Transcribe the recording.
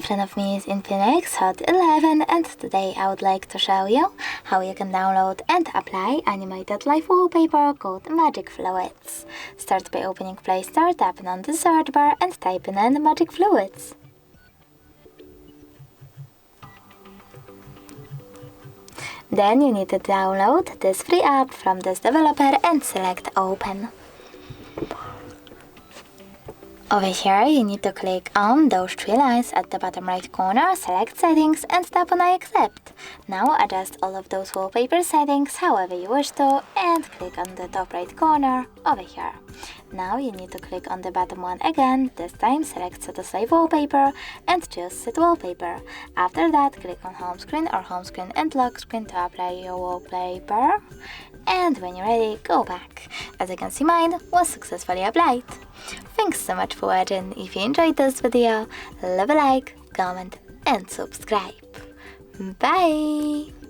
In front of me is INFINIX HOT 11 and today I would like to show you how you can download and apply animated live wallpaper called Magic Fluids. Start by opening Play Store, tapping on the search bar and typing in Magic Fluids. Then you need to download this free app from this developer and select Open. Over here, you need to click on those three lines at the bottom right corner, select Settings and tap on I accept. Now adjust all of those wallpaper settings however you wish to and click on the top right corner over here. Now you need to click on the bottom one again, this time select Set as Live Wallpaper and choose Set Wallpaper. After that, click on Home Screen or Home Screen and Lock Screen to apply your wallpaper. And when you're ready, go back. As you can see, mine was successfully applied. Thanks so much for watching. If you enjoyed this video, leave a like, comment and subscribe. Bye!